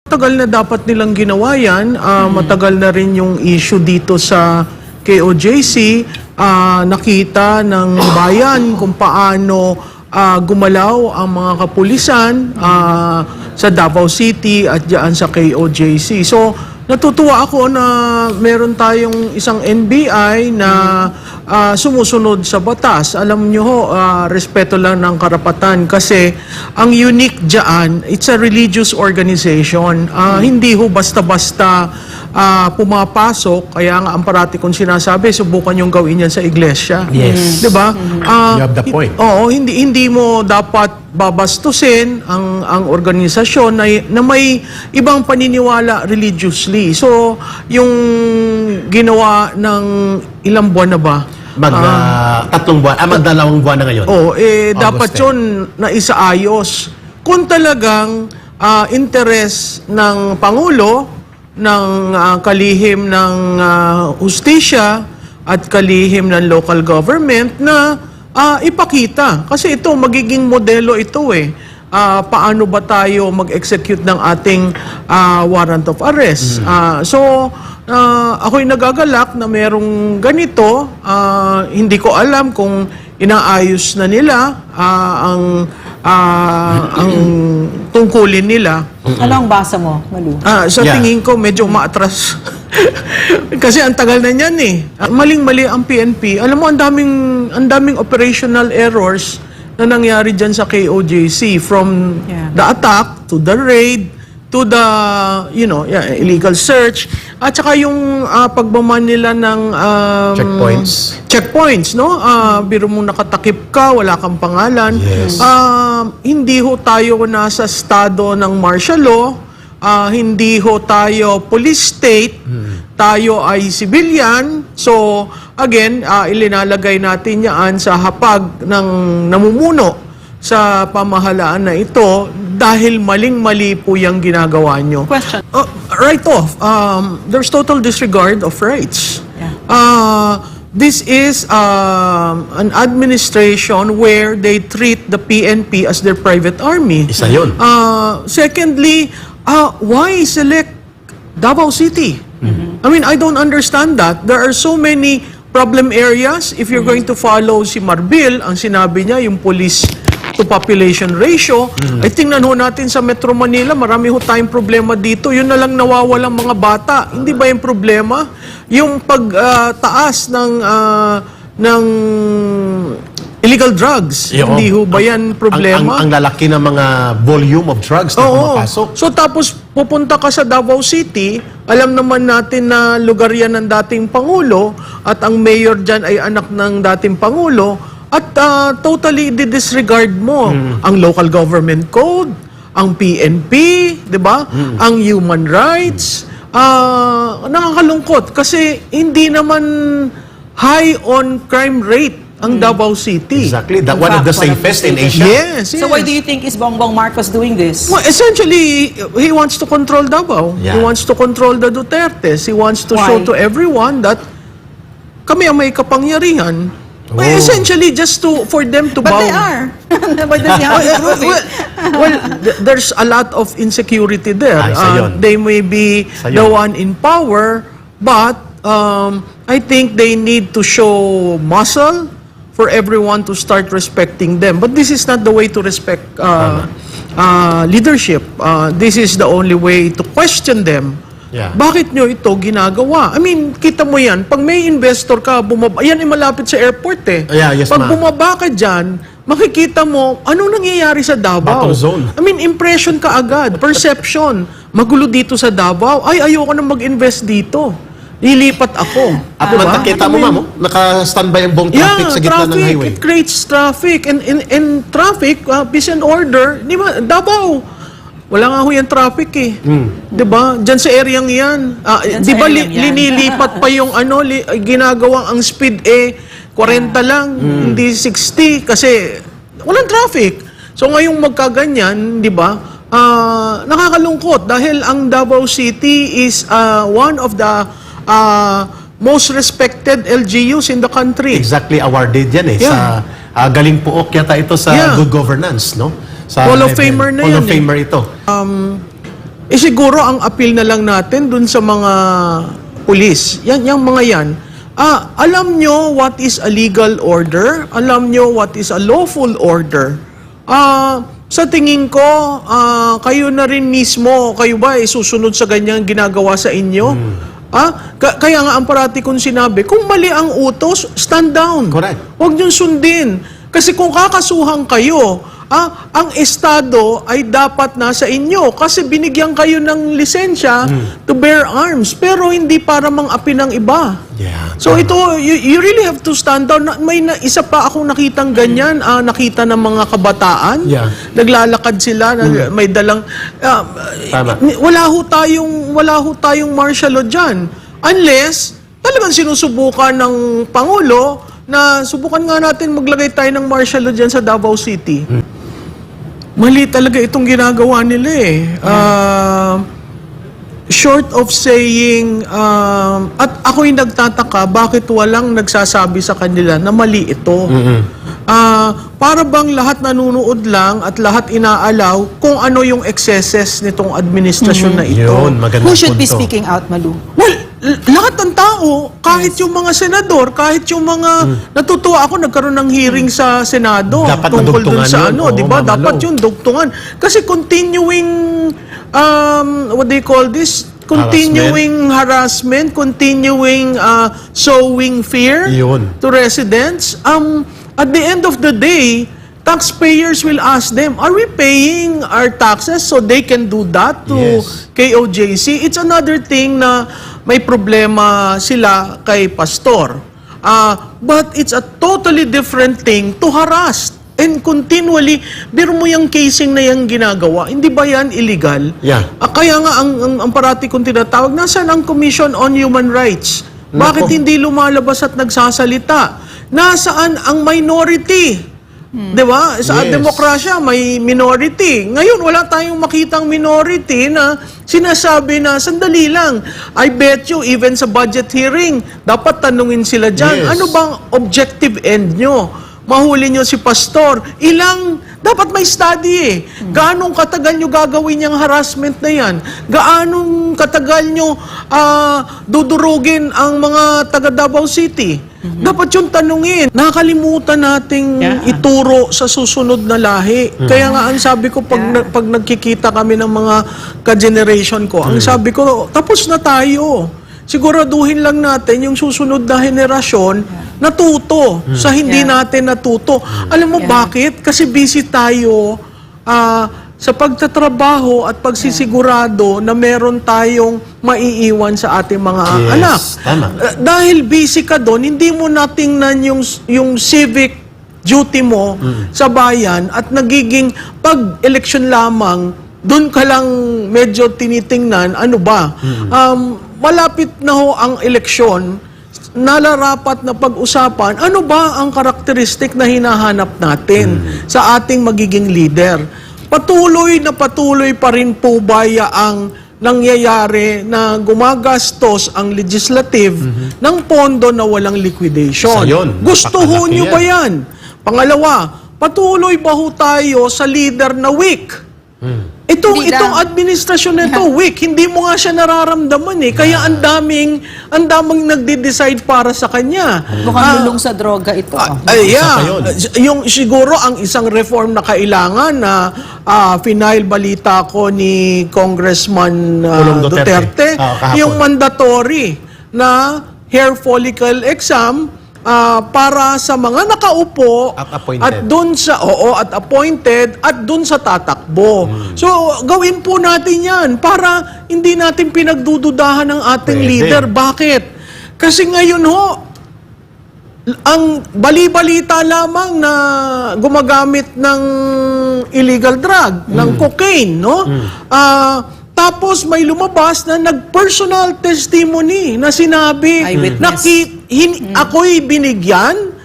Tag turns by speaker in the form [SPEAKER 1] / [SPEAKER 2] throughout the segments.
[SPEAKER 1] Matagal na dapat nilang ginawa yan. Matagal na rin yung issue dito sa KOJC. Nakita ng bayan kung paano gumalaw ang mga kapulisan sa Davao City at diyan sa KOJC. So, natutuwa ako na meron tayong isang NBI na sumusunod sa batas. Alam nyo ho, respeto lang ng karapatan kasi ang unique dyan, it's a religious organization. Hindi ho basta-basta pumapasok, kaya nga ang parati kong sinasabi, subukan yung gawin yan sa iglesia.
[SPEAKER 2] Yes.
[SPEAKER 1] Diba?
[SPEAKER 2] You have the point.
[SPEAKER 1] Oo, hindi mo dapat babastusin ang organisasyon na may ibang paniniwala religiously. So, yung ginawa ng ilang buwan na ba?
[SPEAKER 2] Tatlong buwan, magdalawang buwan na ngayon.
[SPEAKER 1] Dapat yun na isaayos. Kung talagang interes ng Pangulo, ng kalihim ng hustisya at kalihim ng local government na ipakita. Kasi ito, magiging modelo ito eh. Paano ba tayo mag-execute ng ating warrant of arrest? Ako'y nagagalak na merong ganito. Hindi ko alam kung inaayos na nila ang tungkulin nila.
[SPEAKER 3] Ano ang basa mo, Malu?
[SPEAKER 1] Sa tingin ko, medyo maatras. Kasi ang tagal na niyan eh. Maling-mali ang PNP. Alam mo, ang daming operational errors na nangyari dyan sa KOJC. From the attack, to the raid, to the, illegal search, at saka yung pagbaman nila ng checkpoints, no? Biro mo nakatakip ka, wala kang pangalan.
[SPEAKER 2] Yes.
[SPEAKER 1] Hindi ho tayo nasa estado ng martial law, hindi ho tayo police state, tayo ay civilian. So, again, ilinalagay natin yan sa hapag ng namumuno sa pamahalaan na ito dahil maling-mali po yung ginagawa nyo.
[SPEAKER 3] Question.
[SPEAKER 1] Right off, there's total disregard of rights. This is an administration where they treat the PNP as their private army.
[SPEAKER 2] Isa yun.
[SPEAKER 1] Secondly, why select Davao City? I mean, I don't understand that. There are so many problem areas. If you're going to follow si Marbil, ang sinabi niya, yung police to population ratio, ay tingnan ho natin sa Metro Manila, marami ho tayong problema dito. Yun na lang nawawalang mga bata. Hindi ba yung problema? Yung pagtaas ng illegal drugs. Hindi ho ba yan problema?
[SPEAKER 2] Ang lalaki ng mga volume of drugs na pumapasok.
[SPEAKER 1] So tapos pupunta ka sa Davao City, alam naman natin na lugar yan ng dating Pangulo at ang mayor dyan ay anak ng dating Pangulo. At totally disregard mo ang local government code, ang PNP, di ba? Ang human rights. Nakakalungkot kasi hindi naman high on crime rate ang Davao City.
[SPEAKER 2] Exactly. One of the safest in Asia.
[SPEAKER 1] Yes.
[SPEAKER 3] So why do you think is Bongbong Marcos doing this?
[SPEAKER 1] Well, essentially, he wants to control Davao.
[SPEAKER 2] Yeah.
[SPEAKER 1] He wants to control the Dutertes. He wants to show to everyone that kami ang may kapangyarihan. Well, essentially, just for them to bow.
[SPEAKER 3] But they are. But they have to prove it.
[SPEAKER 1] Well, there's a lot of insecurity there.
[SPEAKER 2] Isa yun.
[SPEAKER 1] They may be the one in power, but I think they need to show muscle for everyone to start respecting them. But this is not the way to respect leadership. This is the only way to question them.
[SPEAKER 2] Yeah.
[SPEAKER 1] Bakit nyo ito ginagawa? I mean, kita mo yan, pag may investor ka, bumaba, yan ay malapit sa airport eh.
[SPEAKER 2] Yeah, yes,
[SPEAKER 1] pag bumaba ka dyan, makikita mo, anong nangyayari sa Davao?
[SPEAKER 2] Battle zone.
[SPEAKER 1] I mean, impression ka agad, perception. Magulo dito sa Davao, ay ayoko na mag-invest dito. Lilipat ako.
[SPEAKER 2] At
[SPEAKER 1] diba?
[SPEAKER 2] kita mo, ma'am, naka-standby ang buong traffic sa gitna ng highway.
[SPEAKER 1] It creates traffic. And in traffic, peace and order, di ba, Davao, wala nga ho yung traffic eh. Diba? Diyan sa area yan. Diba linilipat pa yung ginagawang ang speed 40 lang, hindi 60 kasi walang traffic. So ngayong magkaganyan, diba? Nakakalungkot dahil ang Davao City is one of the most respected LGUs in the country.
[SPEAKER 2] Exactly, awarded yan eh.
[SPEAKER 1] Yeah.
[SPEAKER 2] Sa Galing Puok yata ito sa good governance, no? Sa
[SPEAKER 1] Hall of Famer na
[SPEAKER 2] Hall
[SPEAKER 1] yan
[SPEAKER 2] of Famer ito.
[SPEAKER 1] siguro ang appeal na lang natin dun sa mga pulis. Yung mga yan. Alam nyo what is a legal order? Alam nyo what is a lawful order? Sa tingin ko, kayo na rin mismo, kayo ba susunod sa ganyang ginagawa sa inyo? Kaya nga ang parati kong sinabi, kung mali ang utos, stand down.
[SPEAKER 2] Correct.
[SPEAKER 1] Huwag niyong sundin. Kasi kung kakasuhan kayo, ang estado ay dapat nasa inyo kasi binigyan kayo ng lisensya to bear arms pero hindi para mang-api ng iba.
[SPEAKER 2] Yeah.
[SPEAKER 1] So ito, you really have to stand down. May isa pa akong nakitang ganyan, nakita ng mga kabataan.
[SPEAKER 2] Yeah.
[SPEAKER 1] Naglalakad sila, may dalang...
[SPEAKER 2] Tama.
[SPEAKER 1] Wala ho tayong martial law dyan. Unless, talagang sinusubukan ng Pangulo na subukan nga natin maglagay tayo ng martial law dyan sa Davao City. Mali talaga itong ginagawa nila eh. Short of saying, at ako'y nagtataka, bakit walang nagsasabi sa kanila na mali ito? Para bang lahat nanunood lang at lahat inaalaw kung ano yung excesses nitong administrasyon na ito?
[SPEAKER 2] Yun, magandang
[SPEAKER 3] Who should be
[SPEAKER 2] punto.
[SPEAKER 3] speaking out, Malu?
[SPEAKER 1] Well, lahat ng tao, kahit yung mga senador, kahit yung mga natutuwa ako nagkaroon ng hearing sa Senado
[SPEAKER 2] Dapat
[SPEAKER 1] tungkol dun
[SPEAKER 2] madugtungan
[SPEAKER 1] sa
[SPEAKER 2] yun.
[SPEAKER 1] ano,
[SPEAKER 2] Oo,
[SPEAKER 1] 'di ba?
[SPEAKER 2] Mama
[SPEAKER 1] Dapat
[SPEAKER 2] Lo.
[SPEAKER 1] yung dugtungan. Kasi continuing what they call this? Continuing harassment, continuing sowing fear
[SPEAKER 2] Yun.
[SPEAKER 1] to residents. At the end of the day, taxpayers will ask them, are we paying our taxes so they can do that to
[SPEAKER 2] Yes.
[SPEAKER 1] KOJC? It's another thing na may problema sila kay Pastor. But it's a totally different thing to harass. And continually, biro mo yung casing na yung ginagawa. Hindi ba yan illegal?
[SPEAKER 2] Yeah.
[SPEAKER 1] Kaya nga, ang parati kong tinatawag, nasaan ang Commission on Human Rights? Bakit
[SPEAKER 2] Nako.
[SPEAKER 1] hindi lumalabas at nagsasalita? Nasaan ang minority? Di ba? Sa
[SPEAKER 2] Yes.
[SPEAKER 1] demokrasya, may minority. Ngayon, wala tayong makitang minority na sinasabi na, sandali lang, I bet you, even sa budget hearing, dapat tanungin sila dyan,
[SPEAKER 2] Yes.
[SPEAKER 1] ano bang objective end nyo? Mahuli nyo si Pastor. Dapat may study eh. Gaanong katagal nyo gagawin yung harassment na yan? Gaanong katagal nyo dudurugin ang mga taga Davao City? Dapat yung tanungin. Nakalimutan nating ituro sa susunod na lahi. Kaya nga ang sabi ko, pag nagkikita kami ng mga ka-generation ko, ang sabi ko, tapos na tayo. Siguraduhin lang natin yung susunod na henerasyon natuto sa hindi natin natuto. Alam mo bakit? Kasi busy tayo sa pagtatrabaho at pagsisigurado na meron tayong maiiwan sa ating mga
[SPEAKER 2] Yes,
[SPEAKER 1] anak.
[SPEAKER 2] tama.
[SPEAKER 1] Dahil busy ka doon, hindi mo natingnan yung civic duty mo sa bayan at nagiging pag-eleksyon lamang, doon ka lang medyo tinitingnan, ano ba? Malapit na ho ang eleksyon, nalarapat na pag-usapan, ano ba ang karakteristik na hinahanap natin sa ating magiging leader? Patuloy pa rin po ba ang nangyayari na gumagastos ang legislative ng pondo na walang liquidation?
[SPEAKER 2] So, yun,
[SPEAKER 1] Gusto ho
[SPEAKER 2] napakalaki
[SPEAKER 1] nyo
[SPEAKER 2] yan.
[SPEAKER 1] ba yan? Pangalawa, patuloy ba ho tayo sa leader na weak?
[SPEAKER 3] Hindi
[SPEAKER 1] Itong
[SPEAKER 3] lang.
[SPEAKER 1] administrasyon na ito, weak. Hindi mo nga siya nararamdaman eh. Kaya ang daming nagde-decide para sa kanya.
[SPEAKER 3] Mukhang lulong sa droga ito.
[SPEAKER 2] Isa pa yun.
[SPEAKER 1] Yung siguro ang isang reform na kailangan na final balita ko ni Congressman
[SPEAKER 2] Pulong
[SPEAKER 1] Duterte,
[SPEAKER 2] kahapon.
[SPEAKER 1] yung mandatory na hair follicle exam para sa mga nakaupo
[SPEAKER 2] At appointed.
[SPEAKER 1] at appointed at dun sa tatakbo. So gawin po natin 'yan para hindi natin pinagdududahan ng ating
[SPEAKER 2] Pwede.
[SPEAKER 1] leader. Bakit? Kasi ngayon ho, ang bali-balita lamang na gumagamit ng illegal drug, ng cocaine, no? Tapos may lumabas na nag-personal testimony na sinabi
[SPEAKER 3] Eyewitness.
[SPEAKER 1] na ako'y binigyan.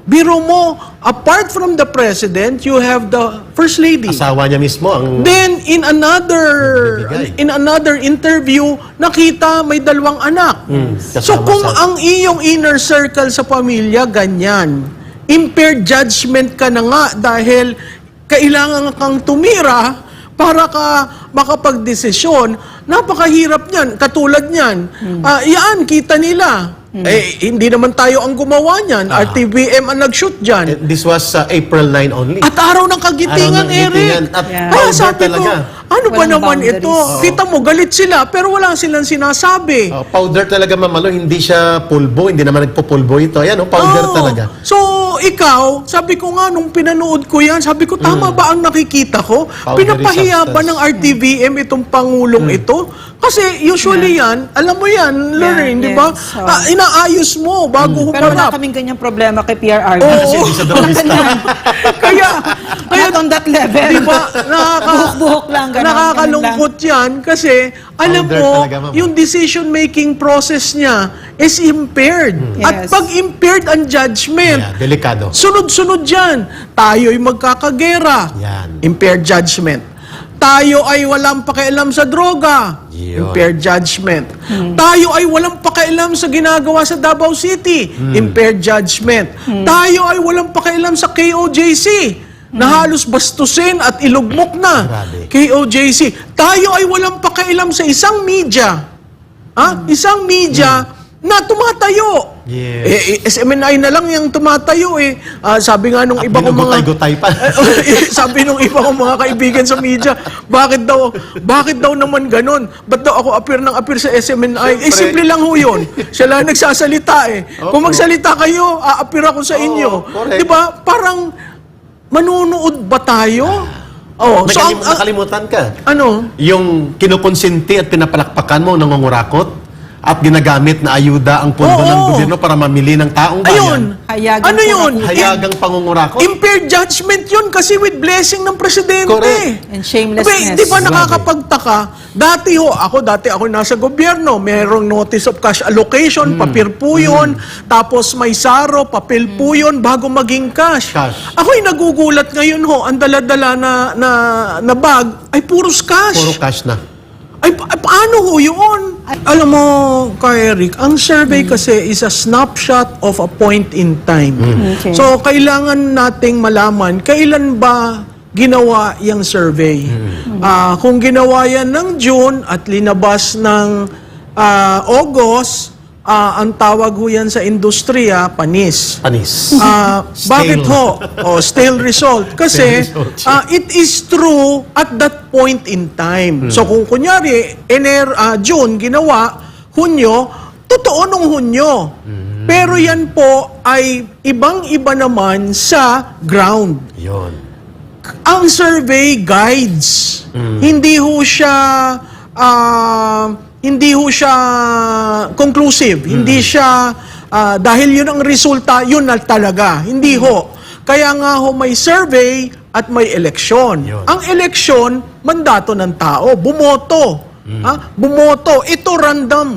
[SPEAKER 1] Biro mo, apart from the president, you have the first lady.
[SPEAKER 2] Asawa niya mismo ang...
[SPEAKER 1] Then in
[SPEAKER 2] Nagbibigay.
[SPEAKER 1] another interview, nakita may 2 anak. So
[SPEAKER 2] Kasama
[SPEAKER 1] kung
[SPEAKER 2] sa-
[SPEAKER 1] ang iyong inner circle sa pamilya ganyan, impaired judgment ka na nga dahil kailangan kang tumira para ka makapagdesisyon. Napakahirap niyan. Katulad niyan. Yan, kita nila. Hindi naman tayo ang gumawa niyan. RTVM ang nag-shoot dyan.
[SPEAKER 2] This was April 9 only.
[SPEAKER 1] At araw ng kagitingan,
[SPEAKER 2] Araw ng kagitingan.
[SPEAKER 1] Eric.
[SPEAKER 2] At
[SPEAKER 3] Yeah.
[SPEAKER 2] powder
[SPEAKER 1] Sabi ko,
[SPEAKER 2] talaga.
[SPEAKER 1] ano ba
[SPEAKER 3] Walang
[SPEAKER 1] naman
[SPEAKER 3] boundaries.
[SPEAKER 1] ito? Kita mo, galit sila, pero wala silang sinasabi.
[SPEAKER 2] Powder talaga, mamalo. Hindi siya pulbo. Hindi naman nagpo-pulbo ito. Ayan, powder
[SPEAKER 1] Oo.
[SPEAKER 2] talaga.
[SPEAKER 1] So, ikaw, sabi ko nga, nung pinanood ko yan, sabi ko, tama ba ang nakikita ko?
[SPEAKER 2] Powdery
[SPEAKER 1] Pinapahiya ba
[SPEAKER 2] substance.
[SPEAKER 1] ng RTVM itong Pangulong ito? Kasi usually yan, alam mo yan, Lorraine, di ba?
[SPEAKER 3] yes. So-
[SPEAKER 1] Inaayos mo bago
[SPEAKER 3] Pero wala
[SPEAKER 1] humarap.
[SPEAKER 3] kaming ganyang problema kay PRRD.
[SPEAKER 1] Oo.
[SPEAKER 2] Kasi hindi siya dramista.
[SPEAKER 1] Kaya,
[SPEAKER 3] Not on that level.
[SPEAKER 1] di ba,
[SPEAKER 3] Buhok-buhok lang, ganun,
[SPEAKER 1] nakakalungkot yan kasi, alam
[SPEAKER 2] Powder
[SPEAKER 1] mo,
[SPEAKER 2] talaga, ma'am.
[SPEAKER 1] yung decision-making process niya is impaired. At
[SPEAKER 3] Yes.
[SPEAKER 1] pag impaired ang judgment,
[SPEAKER 2] Yeah, delikado.
[SPEAKER 1] sunod-sunod yan. Tayo'y magkakagera.
[SPEAKER 2] Yan.
[SPEAKER 1] Impaired judgment. Tayo ay walang pakialam sa droga.
[SPEAKER 2] Yun.
[SPEAKER 1] Impaired judgment. Tayo ay walang pakialam sa ginagawa sa Davao City. Impaired judgment. Tayo ay walang pakialam sa KOJC na halos bastusin at ilugmok na.
[SPEAKER 2] Grabe.
[SPEAKER 1] KOJC. Tayo ay walang pakialam sa isang media. Isang media na tumatayo.
[SPEAKER 2] Yes.
[SPEAKER 1] SMNI na lang yung tumatayo eh. Sabi nga nung
[SPEAKER 2] At
[SPEAKER 1] iba kong mga...
[SPEAKER 2] binugutay-gutay pa.
[SPEAKER 1] Sabi nung iba kong mga kaibigan sa media, bakit daw naman ganon? Ba't daw ako appear sa SMNI?
[SPEAKER 2] Siyempre.
[SPEAKER 1] Simple lang ho yun. Siya lang nagsasalita eh. Kung
[SPEAKER 2] Opo.
[SPEAKER 1] magsalita kayo, a-appear ako sa inyo.
[SPEAKER 2] correct.
[SPEAKER 1] Di ba? Parang manunood ba tayo? Oh, so ang,
[SPEAKER 2] Nakalimutan ka.
[SPEAKER 1] ano?
[SPEAKER 2] Yung kinukonsinti at pinapalakpakan mo, nangungurakot, at ginagamit na ayuda ang pondo
[SPEAKER 1] Oo.
[SPEAKER 2] ng gobyerno para mamili ng taong
[SPEAKER 1] Ayun.
[SPEAKER 2] bayan.
[SPEAKER 3] Hayagang
[SPEAKER 1] Ano yun?
[SPEAKER 2] Hayagang pangungurakot.
[SPEAKER 1] Impaired judgment yun kasi with blessing ng presidente.
[SPEAKER 2] Correct.
[SPEAKER 3] And shamelessness.
[SPEAKER 1] Di ba
[SPEAKER 2] Grabe.
[SPEAKER 1] nakakapagtaka? Dati ako nasa gobyerno, merong notice of cash allocation, papel po yun, tapos may saro, papel po yun, bago maging cash.
[SPEAKER 2] Cash.
[SPEAKER 1] Ako'y nagugulat ngayon ho, ang dala-dala na bag ay puros cash.
[SPEAKER 2] Puro cash na.
[SPEAKER 1] Ay, paano ho yun? Alam mo, Ka Eric, ang survey kasi is a snapshot of a point in time.
[SPEAKER 3] Okay.
[SPEAKER 1] So, kailangan nating malaman kailan ba ginawa yung survey. Kung ginawa yan ng June at linabas ng August, ang tawag ho yan sa industriya, panis.
[SPEAKER 2] Panis.
[SPEAKER 1] Bakit ho? Stale result. Kasi
[SPEAKER 2] Stale result.
[SPEAKER 1] it is true at that point in time. So kung kunyari, June ginawa, Hunyo, totoo nung Hunyo. Pero yan po ay ibang-iba naman sa ground.
[SPEAKER 2] Yun.
[SPEAKER 1] Ang survey guides. Hindi ho siya conclusive. Hindi siya dahil yun ang resulta, yun na talaga. Hindi ho. Kaya nga ho may survey at may eleksyon.
[SPEAKER 2] Yun.
[SPEAKER 1] Ang eleksyon, mandato ng tao, bumoto. Bumoto. Ito random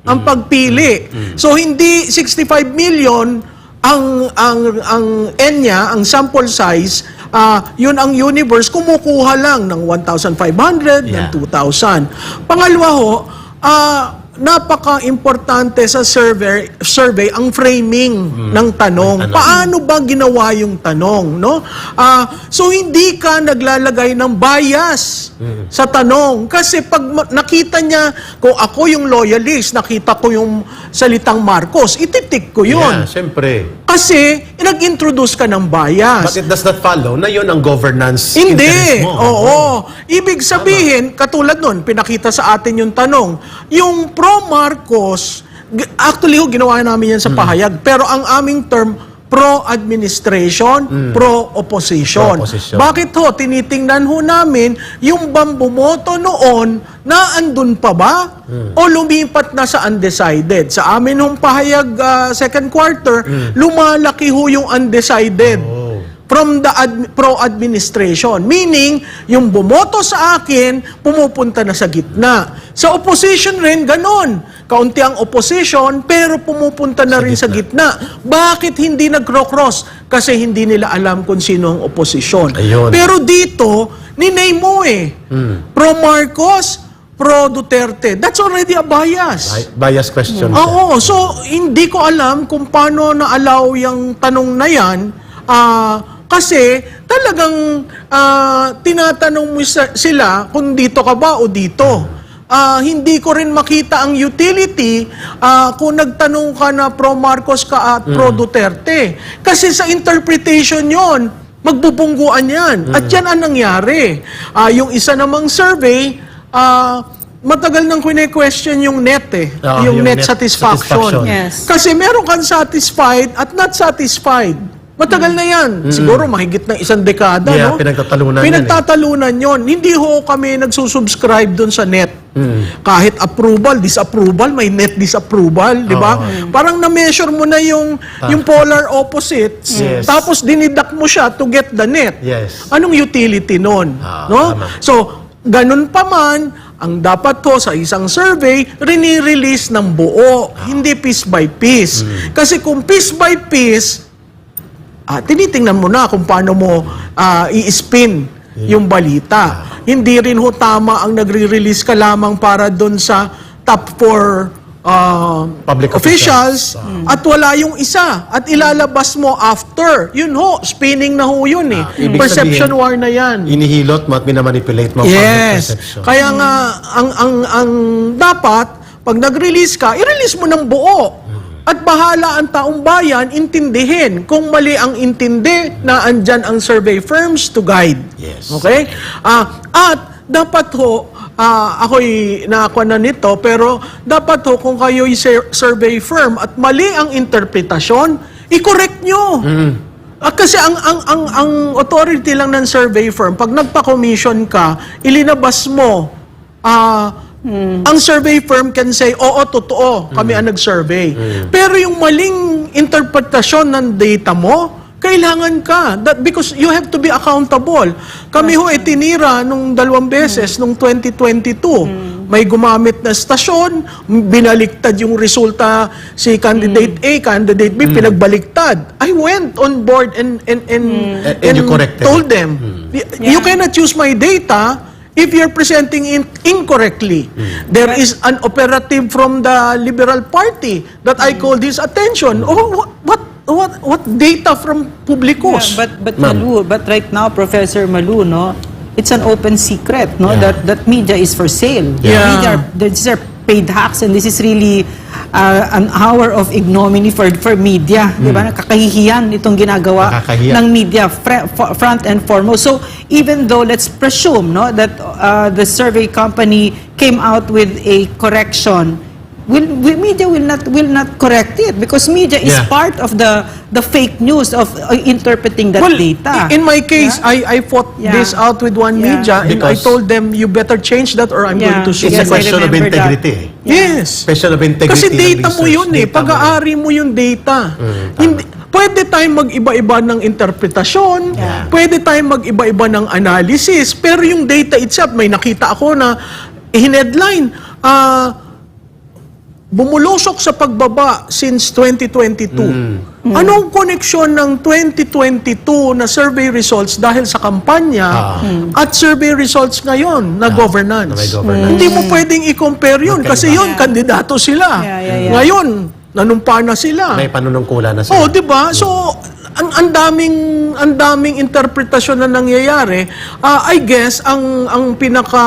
[SPEAKER 1] ang pagpili. So hindi 65 million ang ENYA, ang sample size, yun ang universe, kumukuha lang ng 1,500, ng
[SPEAKER 2] Yeah.
[SPEAKER 1] 2,000. Pangalawa ho, napaka-importante sa survey ang framing ng tanong. Paano ba ginawa yung tanong, no? So hindi ka naglalagay ng bias sa tanong kasi pag nakita niya, kung ako yung loyalist, nakita ko yung salitang Marcos, ititik ko yun.
[SPEAKER 2] Yeah, siyempre.
[SPEAKER 1] Kasi nag-introduce ka ng bias.
[SPEAKER 2] But it does not follow na yun ang governance
[SPEAKER 1] Hindi.
[SPEAKER 2] interest mo.
[SPEAKER 1] Oo. Ibig sabihin, katulad nun, pinakita sa atin yung tanong, yung pro-Marcos, actually, ginawa namin yan sa pahayag, pero ang aming term, pro-administration, pro-opposition.
[SPEAKER 2] Pro-opposition.
[SPEAKER 1] Bakit ho? Tinitingnan ho namin yung bang bumoto noon na andun pa ba o lumipat na sa undecided. Sa amin hong pahayag second quarter, lumalaki ho yung undecided. From the pro-administration. Meaning, yung bumoto sa akin, pumupunta na sa gitna. Sa opposition rin, ganon. Kaunti ang opposition, pero pumupunta na rin sa gitna. Bakit hindi nag-cross? Kasi hindi nila alam kung sino ang opposition.
[SPEAKER 2] Ayun.
[SPEAKER 1] Pero dito, niname mo eh. Pro-Marcos, pro-Duterte. That's already a bias.
[SPEAKER 2] Bias question.
[SPEAKER 1] Oo, so hindi ko alam kung paano na-allow yung tanong na yan kasi talagang tinatanong mo sila kung dito ka ba o dito. Hindi ko rin makita ang utility kung nagtanong ka na pro Marcos ka at pro Duterte. Kasi sa interpretation yon, magbubungguan yan. At yan ang nangyari. Yung isa namang survey, matagal nang question yung net yung net satisfaction.
[SPEAKER 3] Yes.
[SPEAKER 1] Kasi meron kang satisfied at not satisfied. Matagal na yan. Siguro mahigit ng 1 dekada,
[SPEAKER 2] Yeah,
[SPEAKER 1] no?
[SPEAKER 2] pinagtatalunan yan
[SPEAKER 1] Pinagtatalunan yon. Hindi ho kami nagsusubscribe dun sa net. Kahit approval, disapproval, may net disapproval, di ba? Parang na-measure mo na yung polar opposites,
[SPEAKER 2] Yes.
[SPEAKER 1] tapos dinidak mo siya to get the net.
[SPEAKER 2] Yes.
[SPEAKER 1] Anong utility nun? No?
[SPEAKER 2] Tama.
[SPEAKER 1] So, ganun pa man, ang dapat to sa isang survey, rini-release ng buo, hindi piece by piece. Kasi kung piece by piece, tinitingnan mo na kung paano mo i-spin yung balita. Hindi rin ho tama ang nagre-release ka lamang para doon sa top 4
[SPEAKER 2] Public
[SPEAKER 1] officials at wala yung isa at ilalabas mo after. Yun ho, spinning na ho yun eh.
[SPEAKER 2] Ibig
[SPEAKER 1] Perception
[SPEAKER 2] sabihin,
[SPEAKER 1] war na yan.
[SPEAKER 2] Inihilot mo at minamanipulate mo ang public
[SPEAKER 1] Yes.
[SPEAKER 2] perception.
[SPEAKER 1] Kaya nga, ang dapat, pag nag-release ka, i-release mo ng buo. At bahala ang taong bayan intindihin kung mali ang intindi na andyan ang survey firms to guide.
[SPEAKER 2] Yes.
[SPEAKER 1] Okay? At dapat ho, ako'y nakakuha na nito, pero dapat ho kung kayo'y survey firm at mali ang interpretasyon, i-correct nyo. Kasi ang authority lang ng survey firm, pag nagpa-commission ka, ilinabas mo, ang survey firm can say, oo, totoo, kami ang nag-survey. Pero yung maling interpretasyon ng data mo, kailangan ka. Because you have to be accountable. Kami ho, tinira nung 2 beses, nung 2022. May gumamit na stasyon, binaliktad yung resulta si candidate A, candidate B, pinagbaliktad. I went on board and
[SPEAKER 2] you corrected
[SPEAKER 1] told them, you cannot use my data if you're presenting it incorrectly. There is an operative from the Liberal Party that I call this attention. Oh, what data from Publicos?
[SPEAKER 3] Yeah, but Malu, but right now, Professor Malu, no, it's an open secret, no,
[SPEAKER 2] Yeah.
[SPEAKER 3] that media is for sale.
[SPEAKER 1] Yeah.
[SPEAKER 3] These are paid hacks, and this is really an hour of ignominy for media, di ba? Nakakahihiyan itong ginagawa
[SPEAKER 2] Nakakahiya.
[SPEAKER 3] ng media front and foremost. So even though let's presume, no, that the survey company came out with a correction, media will not correct it because media is
[SPEAKER 2] Yeah.
[SPEAKER 3] part of the fake news of interpreting that data.
[SPEAKER 1] In my case, I fought
[SPEAKER 3] Yeah.
[SPEAKER 1] this out with one
[SPEAKER 3] Yeah.
[SPEAKER 1] media and I
[SPEAKER 2] Because-
[SPEAKER 1] told them, you better change that or I'm
[SPEAKER 3] Yeah.
[SPEAKER 1] going to sue.
[SPEAKER 2] It's
[SPEAKER 3] Yes,
[SPEAKER 2] a
[SPEAKER 3] I
[SPEAKER 2] question of
[SPEAKER 3] remember that.
[SPEAKER 2] integrity.
[SPEAKER 1] Yes.
[SPEAKER 2] Question of integrity.
[SPEAKER 1] Kasi
[SPEAKER 2] ng
[SPEAKER 1] data mo
[SPEAKER 2] research.
[SPEAKER 1] yun eh.
[SPEAKER 2] Data mo
[SPEAKER 1] Pag-aari mo yung data. Hindi, pwede tayong mag-iba-iba ng interpretasyon, pwede tayong mag-iba-iba ng analysis, pero yung data itself, may nakita ako na in-headline, bumulusok sa pagbaba since 2022. Anong koneksyon ng 2022 na survey results dahil sa kampanya at survey results ngayon na governance?
[SPEAKER 2] na may governance.
[SPEAKER 1] Hindi mo pwedeng i-compare yun kasi yun, kandidato sila.
[SPEAKER 3] Yeah.
[SPEAKER 1] Ngayon, nanumpa na sila.
[SPEAKER 2] May panunungkulan na
[SPEAKER 1] Oh,
[SPEAKER 2] sila.
[SPEAKER 1] 'di ba? So ang daming interpretasyon na nangyayari. I guess ang pinaka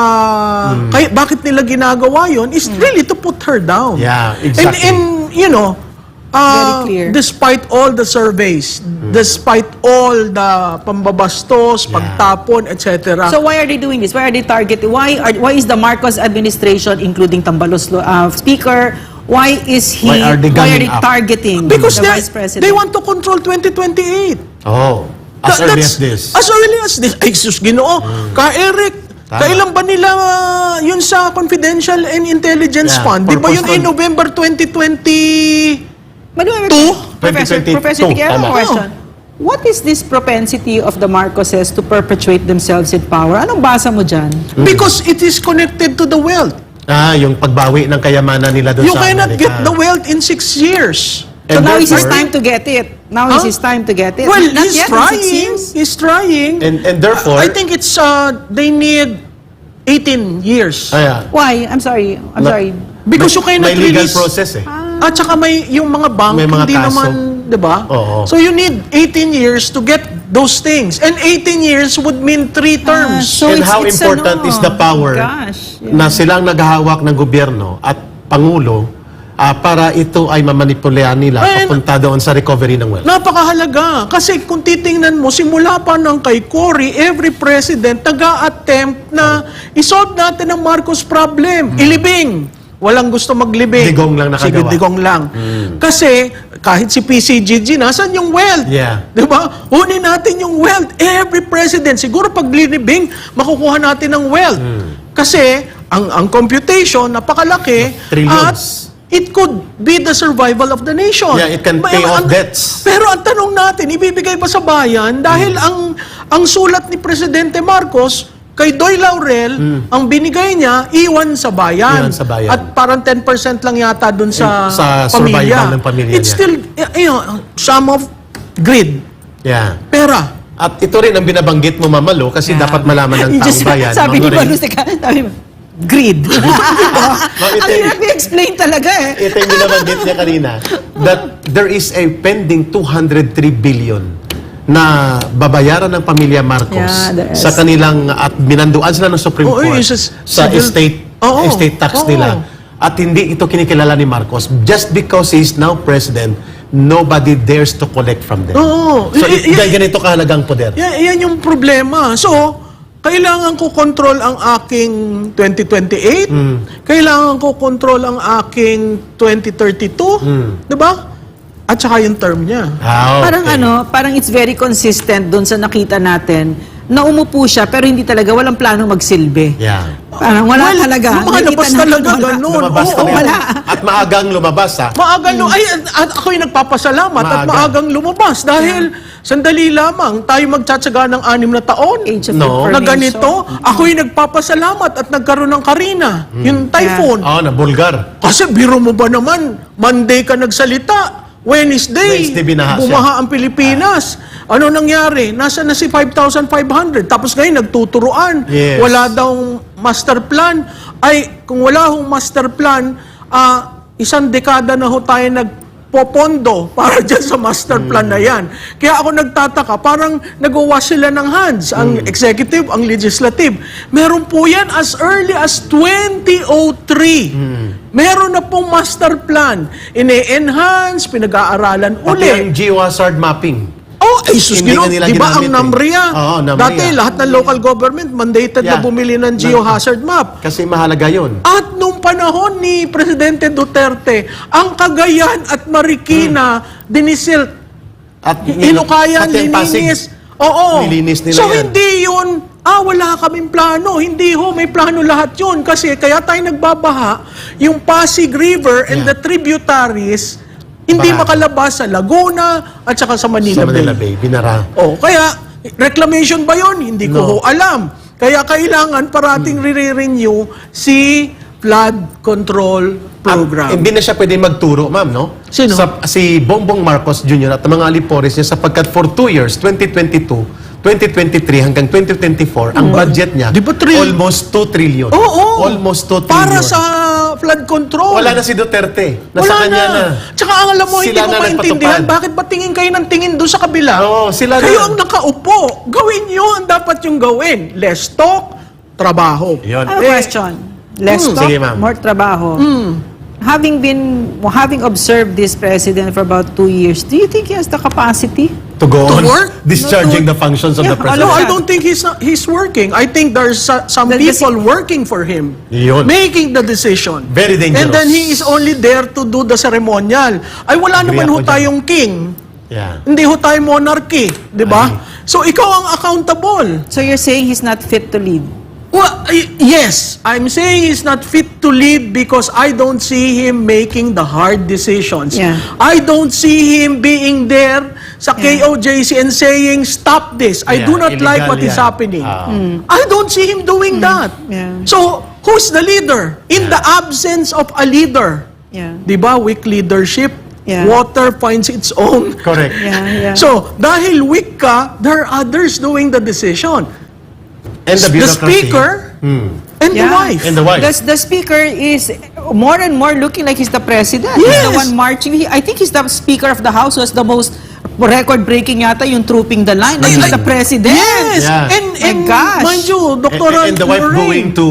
[SPEAKER 1] kaya bakit nila ginagawa 'yon is really to put her down.
[SPEAKER 2] Yeah, exactly.
[SPEAKER 1] And you know,
[SPEAKER 3] Very clear.
[SPEAKER 1] despite all the surveys, despite all the pambabastos, pagtapon, etc.
[SPEAKER 3] So why are they doing this? Why are they targeting? Why is the Marcos administration, including Tambalos speaker, why
[SPEAKER 2] Why are they ganging up?
[SPEAKER 3] targeting
[SPEAKER 1] because
[SPEAKER 3] the Vice President?
[SPEAKER 1] they want to control 2028.
[SPEAKER 2] Oh, as early as
[SPEAKER 1] That's-
[SPEAKER 2] this.
[SPEAKER 1] As early as this. Ay, sus, Ginoo. Ka-Eric,
[SPEAKER 2] Tama.
[SPEAKER 1] kailan ba nila yun sa Confidential and Intelligence
[SPEAKER 2] Yeah,
[SPEAKER 1] Fund? Di ba yun
[SPEAKER 2] purpose
[SPEAKER 1] in
[SPEAKER 2] nun.
[SPEAKER 1] November 2020?
[SPEAKER 3] Professor
[SPEAKER 2] 2022,
[SPEAKER 3] Tiquero,
[SPEAKER 2] tama.
[SPEAKER 3] question. What is this propensity of the Marcoses to perpetuate themselves in power? Anong basa mo dyan?
[SPEAKER 1] Because it is connected to the wealth.
[SPEAKER 2] Yung pagbawi ng kayamanan nila doon
[SPEAKER 1] You
[SPEAKER 2] sa
[SPEAKER 1] cannot
[SPEAKER 2] Amerika.
[SPEAKER 1] get the wealth in 6 years.
[SPEAKER 3] So
[SPEAKER 2] And
[SPEAKER 3] now is his
[SPEAKER 2] therefore-
[SPEAKER 3] time to get it. Now is
[SPEAKER 1] Huh?
[SPEAKER 3] his time to get it.
[SPEAKER 1] Well,
[SPEAKER 3] Not
[SPEAKER 1] he's
[SPEAKER 3] yet, in 6
[SPEAKER 1] trying.
[SPEAKER 3] years.
[SPEAKER 1] He's trying.
[SPEAKER 2] And therefore,
[SPEAKER 1] I think it's, they need 18 years.
[SPEAKER 3] Why? I'm sorry.
[SPEAKER 1] Because you cannot
[SPEAKER 2] may legal
[SPEAKER 1] release.
[SPEAKER 2] process eh.
[SPEAKER 1] At saka may yung mga bank,
[SPEAKER 2] May mga
[SPEAKER 1] hindi
[SPEAKER 2] kaso.
[SPEAKER 1] naman, di ba?
[SPEAKER 2] Oo.
[SPEAKER 1] So you need 18 years to get those things. And 18 years would mean 3 terms.
[SPEAKER 3] So
[SPEAKER 2] And
[SPEAKER 3] it's-
[SPEAKER 2] how
[SPEAKER 3] it's
[SPEAKER 2] important
[SPEAKER 3] ano,
[SPEAKER 2] is the power
[SPEAKER 3] gosh, yeah.
[SPEAKER 2] na silang naghahawak ng gobyerno at Pangulo para ito ay mamanipulehan nila
[SPEAKER 1] Ay,
[SPEAKER 2] papunta doon sa recovery ng wealth.
[SPEAKER 1] Napakahalaga. Kasi kung titingnan mo, simula pa ng kay Cory, every president nag-a-attempt na isolve natin ang Marcos problem. Ilibing. Walang gusto maglibing.
[SPEAKER 2] Digong lang nakagawa.
[SPEAKER 1] Sige, digong lang. Kasi kahit si PCGG, nasan yung wealth?
[SPEAKER 2] Yeah.
[SPEAKER 1] Diba? Hunin natin yung wealth. Every president, siguro pag linibing, makukuha natin ang wealth. Kasi ang computation, napakalaki.
[SPEAKER 2] Trillions.
[SPEAKER 1] At it could be the survival of the nation.
[SPEAKER 2] Yeah, it can pay off debts.
[SPEAKER 1] Pero ang tanong natin, ibibigay ba sa bayan? Dahil ang sulat ni Presidente Marcos, kay Doy Laurel, ang binigay niya, iwan sa bayan.
[SPEAKER 2] Iwan sa bayan.
[SPEAKER 1] At parang 10% lang yata dun sa,
[SPEAKER 2] Sa
[SPEAKER 1] pamilya.
[SPEAKER 2] survival ng pamilya
[SPEAKER 1] It's
[SPEAKER 2] niya.
[SPEAKER 1] still, some of greed.
[SPEAKER 2] Yeah.
[SPEAKER 1] Pera.
[SPEAKER 2] At ito rin ang binabanggit mo, Mamalo, kasi dapat malaman ng
[SPEAKER 3] Just-
[SPEAKER 2] taong bayan.
[SPEAKER 3] Sabi ni
[SPEAKER 2] Mano rin,
[SPEAKER 3] Manu, sabi mo, greed. Ang hirap i-explain talaga eh.
[SPEAKER 2] ito yung binabanggit niya kanina, that there is a pending 203 billion na babayaran ng pamilya Marcos
[SPEAKER 3] Yeah, there is.
[SPEAKER 2] sa kanilang, at binanduan sila ng Supreme
[SPEAKER 1] Oo,
[SPEAKER 2] Court
[SPEAKER 1] yung
[SPEAKER 2] sa
[SPEAKER 1] civil-
[SPEAKER 2] estate tax
[SPEAKER 1] Oo.
[SPEAKER 2] nila. At hindi ito kinikilala ni Marcos. Just because he is now president, nobody dares to collect from them.
[SPEAKER 1] Oo.
[SPEAKER 2] So, ganito kahalagang poder.
[SPEAKER 1] Yan yung problema. So, kailangan ko control ang aking 2028. Kailangan ko control ang aking 2032. 'Di ba? At saka yung term niya.
[SPEAKER 2] Ah, okay.
[SPEAKER 3] Parang it's very consistent doon sa nakita natin na umupo siya pero hindi talaga, walang plano magsilbi.
[SPEAKER 2] Yeah.
[SPEAKER 3] Parang wala
[SPEAKER 1] Well,
[SPEAKER 3] talaga.
[SPEAKER 1] lumalabas
[SPEAKER 3] Nakita natin
[SPEAKER 1] talaga
[SPEAKER 3] wala.
[SPEAKER 1] ganun.
[SPEAKER 2] Lumabas
[SPEAKER 1] Oo,
[SPEAKER 2] talaga.
[SPEAKER 3] wala.
[SPEAKER 2] At maagang lumabas, ha?
[SPEAKER 1] Maagang at ako'y nagpapasalamat at
[SPEAKER 2] Maaga.
[SPEAKER 1] maagang lumabas dahil sandali lamang tayo magtsatsaga ng 6 na taon.
[SPEAKER 3] Age of
[SPEAKER 2] No.
[SPEAKER 1] Na
[SPEAKER 3] information.
[SPEAKER 1] ganito, ako'y nagpapasalamat at nagkaroon ng Karina, yung typhoon.
[SPEAKER 2] Na Bulgar.
[SPEAKER 1] Kasi biro mo ba naman, Monday ka nagsalita, Wednesday
[SPEAKER 2] binaha siya.
[SPEAKER 1] bumaha ang Pilipinas. Ano nangyari? Nasa na si 5,500. Tapos ngayon nagtuturuan.
[SPEAKER 2] Yes.
[SPEAKER 1] Wala daw master plan. Ay, kung wala hong master plan, isang dekada na ho tayo nagpopondo para dyan sa master plan na yan. Kaya ako nagtataka, parang nag-wash sila ng hands, ang executive, ang legislative. Meron po yan as early as 2003. Meron na pong master plan. Ine-enhance, pinag-aaralan
[SPEAKER 2] Pati
[SPEAKER 1] uli.
[SPEAKER 2] ang geohazard mapping.
[SPEAKER 1] Oh, ay sus,
[SPEAKER 2] Hindi
[SPEAKER 1] Gino,
[SPEAKER 2] na nila
[SPEAKER 1] di ba ang
[SPEAKER 2] ginamit eh.
[SPEAKER 1] NAMRIA?
[SPEAKER 2] Oo, NAMRIA.
[SPEAKER 1] Dati lahat ng local government mandated na
[SPEAKER 2] Yeah.
[SPEAKER 1] bumili ng geohazard map.
[SPEAKER 2] Kasi mahalaga yun.
[SPEAKER 1] At nung panahon ni Presidente Duterte, ang Cagayan at Marikina dinisil,
[SPEAKER 2] At
[SPEAKER 1] hinukayan,
[SPEAKER 2] pati ang Pasig,
[SPEAKER 1] lininis. Oo.
[SPEAKER 2] nilinis nila
[SPEAKER 1] So
[SPEAKER 2] yan.
[SPEAKER 1] hindi yun, wala kaming plano. Hindi ho, may plano lahat yun. Kasi kaya tayo nagbabaha, yung Pasig River and
[SPEAKER 2] Yeah.
[SPEAKER 1] the tributaries, hindi
[SPEAKER 2] Baha.
[SPEAKER 1] makalabas sa Laguna at saka sa Manila,
[SPEAKER 2] sa Manila
[SPEAKER 1] Bay.
[SPEAKER 2] Bay, binara.
[SPEAKER 1] Oh, kaya reclamation ba 'yon? Hindi ko
[SPEAKER 2] No.
[SPEAKER 1] ho alam. Kaya kailangan parating re-renew si flood control program.
[SPEAKER 2] At hindi na siya pwede magturo, ma'am, no?
[SPEAKER 1] Sino?
[SPEAKER 2] Si Bongbong Marcos Jr. at ang mga alipores niya sapagkat for 2 years, 2022, 2023 hanggang 2024, ang budget niya,
[SPEAKER 1] Di ba
[SPEAKER 2] almost 2 trillion.
[SPEAKER 1] Oo.
[SPEAKER 2] Almost 2 trillion.
[SPEAKER 1] Para sa flood control.
[SPEAKER 2] Wala na si Duterte. Nasa
[SPEAKER 1] Wala
[SPEAKER 2] kanya na.
[SPEAKER 1] Tsaka ang alam mo, hindi
[SPEAKER 2] Sila
[SPEAKER 1] ko
[SPEAKER 2] na
[SPEAKER 1] maintindihan,
[SPEAKER 2] nagpatupad.
[SPEAKER 1] bakit ba tingin kayo ng tingin doon sa kabila?
[SPEAKER 2] Oo, sila
[SPEAKER 1] Kayo
[SPEAKER 2] na.
[SPEAKER 1] ang nakaupo. Gawin nyo ang dapat yung gawin. Less talk, trabaho.
[SPEAKER 2] Yun.
[SPEAKER 3] I have a question. Less talk,
[SPEAKER 2] Sige, ma'am.
[SPEAKER 3] more trabaho. Having observed this president for about 2 years, do you think he has the capacity?
[SPEAKER 2] To go
[SPEAKER 1] To
[SPEAKER 2] on
[SPEAKER 1] work?
[SPEAKER 2] discharging the functions of
[SPEAKER 3] Yeah,
[SPEAKER 2] the president.
[SPEAKER 1] No,
[SPEAKER 3] Alam
[SPEAKER 1] I
[SPEAKER 3] mo,
[SPEAKER 1] don't think he's working. I think there's some
[SPEAKER 3] The-
[SPEAKER 1] people working for him.
[SPEAKER 2] Yun.
[SPEAKER 1] Making the decision.
[SPEAKER 2] Very dangerous.
[SPEAKER 1] And then he is only there to do the ceremonial. Ay, wala
[SPEAKER 2] Agree
[SPEAKER 1] naman ho
[SPEAKER 2] ako dyan.
[SPEAKER 1] tayong king.
[SPEAKER 2] Yeah.
[SPEAKER 1] Hindi ho tayo monarchy. Di ba? So, ikaw ang accountable.
[SPEAKER 3] So you're saying he's not fit to lead?
[SPEAKER 1] Well, yes, I'm saying he's not fit to lead because I don't see him making the hard decisions.
[SPEAKER 3] Yeah.
[SPEAKER 1] I don't see him being there sa KOJC and saying, stop this. I
[SPEAKER 2] Yeah,
[SPEAKER 1] do not like
[SPEAKER 2] illegal
[SPEAKER 1] what is
[SPEAKER 2] yan.
[SPEAKER 1] happening. I don't see him doing that.
[SPEAKER 3] Yeah.
[SPEAKER 1] So, who's the leader? In the absence of a leader.
[SPEAKER 3] Yeah.
[SPEAKER 1] Di ba? Weak leadership.
[SPEAKER 3] Yeah.
[SPEAKER 1] Water finds its own.
[SPEAKER 2] Correct.
[SPEAKER 3] Yeah, yeah.
[SPEAKER 1] So, dahil weak ka, there are others doing the decision.
[SPEAKER 2] And the
[SPEAKER 1] The
[SPEAKER 2] bureaucracy.
[SPEAKER 1] speaker and the
[SPEAKER 3] Yeah.
[SPEAKER 1] wife.
[SPEAKER 2] And the wife.
[SPEAKER 3] The speaker is more and more looking like he's the president.
[SPEAKER 1] Yes.
[SPEAKER 3] He's the one marching. I think he's the speaker of the house who has the most record-breaking yata yung trooping the line. Like the president.
[SPEAKER 1] Yes!
[SPEAKER 2] Yeah.
[SPEAKER 1] And
[SPEAKER 3] gosh.
[SPEAKER 1] mind you, Dr.
[SPEAKER 2] And the wife
[SPEAKER 1] Lorraine,
[SPEAKER 2] going to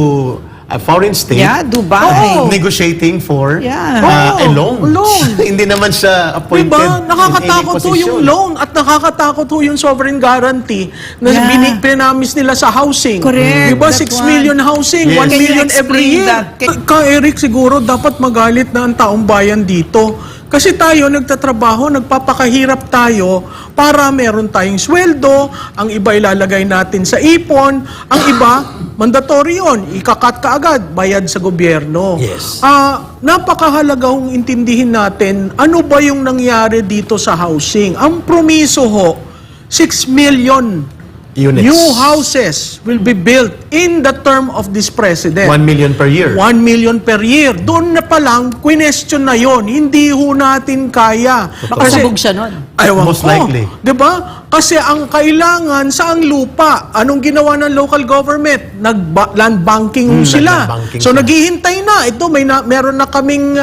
[SPEAKER 2] a foreign state.
[SPEAKER 3] Yeah, Dubai.
[SPEAKER 1] Oo.
[SPEAKER 2] Negotiating for
[SPEAKER 3] Yeah.
[SPEAKER 2] a loan.
[SPEAKER 1] Loan.
[SPEAKER 2] Hindi naman siya appointed
[SPEAKER 1] Diba? Nakakatakot
[SPEAKER 2] in
[SPEAKER 1] ho
[SPEAKER 2] any
[SPEAKER 1] yung
[SPEAKER 2] position.
[SPEAKER 1] loan at nakakatakot ho yung sovereign guarantee na
[SPEAKER 3] Yeah.
[SPEAKER 1] pinamis nila sa housing.
[SPEAKER 3] Correct.
[SPEAKER 1] Diba?
[SPEAKER 3] That
[SPEAKER 1] 6
[SPEAKER 3] one.
[SPEAKER 1] million housing,
[SPEAKER 2] Yes.
[SPEAKER 1] 1
[SPEAKER 3] Can you
[SPEAKER 1] million every
[SPEAKER 3] explain
[SPEAKER 1] year.
[SPEAKER 3] that?
[SPEAKER 1] Ka Eric, siguro dapat magalit na ang taong bayan dito. Kasi tayo nagtatrabaho, nagpapakahirap tayo para meron tayong sweldo, ang iba ilalagay natin sa ipon, ang iba mandatory yun, ikakat ka agad, bayad sa gobyerno.
[SPEAKER 2] Yes.
[SPEAKER 1] Napakahalaga hong intindihin natin ano ba yung nangyari dito sa housing. Ang promiso ho, 6 million
[SPEAKER 2] Units.
[SPEAKER 1] new houses will be built in the term of this president.
[SPEAKER 2] 1 million per year.
[SPEAKER 1] 1 million per year. Doon na pa lang, question na yon. Hindi ho natin kaya.
[SPEAKER 3] Baka sabog siya nun.
[SPEAKER 1] Ayaw
[SPEAKER 2] Most
[SPEAKER 1] ko.
[SPEAKER 2] likely.
[SPEAKER 1] Diba? Kasi ang kailangan sa ang lupa, anong ginawa ng local government? Land banking ho sila.
[SPEAKER 2] nag-land banking
[SPEAKER 1] So
[SPEAKER 2] sila.
[SPEAKER 1] naghihintay na. Ito, meron na kaming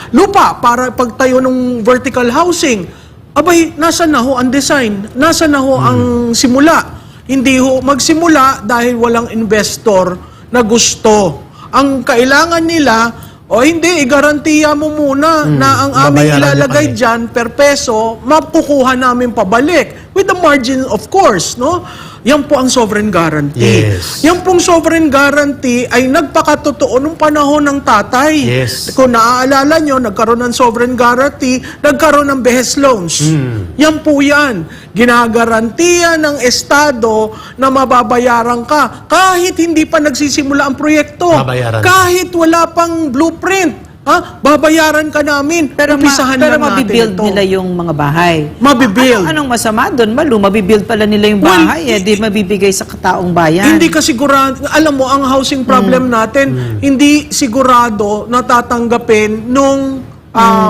[SPEAKER 1] lupa para pagtayo ng vertical housing. Abay, nasa na ho ang design? Nasa na ho ang simula? Hindi ho magsimula dahil walang investor na gusto. Ang kailangan nila, o hindi, igarantiya mo muna na ang aming
[SPEAKER 2] Babayaran niyo
[SPEAKER 1] ilalagay
[SPEAKER 2] kami.
[SPEAKER 1] dyan per peso, mapukuha namin pabalik. With the margin, of course, no? Yan po ang sovereign guarantee.
[SPEAKER 2] Yes.
[SPEAKER 1] Yan pong sovereign guarantee ay nagpakatotoo nung panahon ng tatay.
[SPEAKER 2] Yes.
[SPEAKER 1] Kung naaalala nyo, nagkaroon ng sovereign guarantee, nagkaroon ng behes loans. Yan po yan. Ginagarantiya ng Estado na mababayaran ka kahit hindi pa nagsisimula ang proyekto.
[SPEAKER 2] Babayaran.
[SPEAKER 1] Kahit wala pang blueprint. Babayaran ka namin.
[SPEAKER 3] Pero,
[SPEAKER 1] Umpisahan
[SPEAKER 3] pero
[SPEAKER 1] lang natin
[SPEAKER 3] mabibuild
[SPEAKER 1] ito.
[SPEAKER 3] nila yung mga bahay.
[SPEAKER 1] Mabibuild.
[SPEAKER 3] Anong masama doon? Malu, mabibuild pala nila yung
[SPEAKER 1] Well,
[SPEAKER 3] bahay. Di mabibigay sa kataong bayan.
[SPEAKER 1] Hindi ka sigurado, alam mo, ang housing problem natin, hindi sigurado natatanggapin nung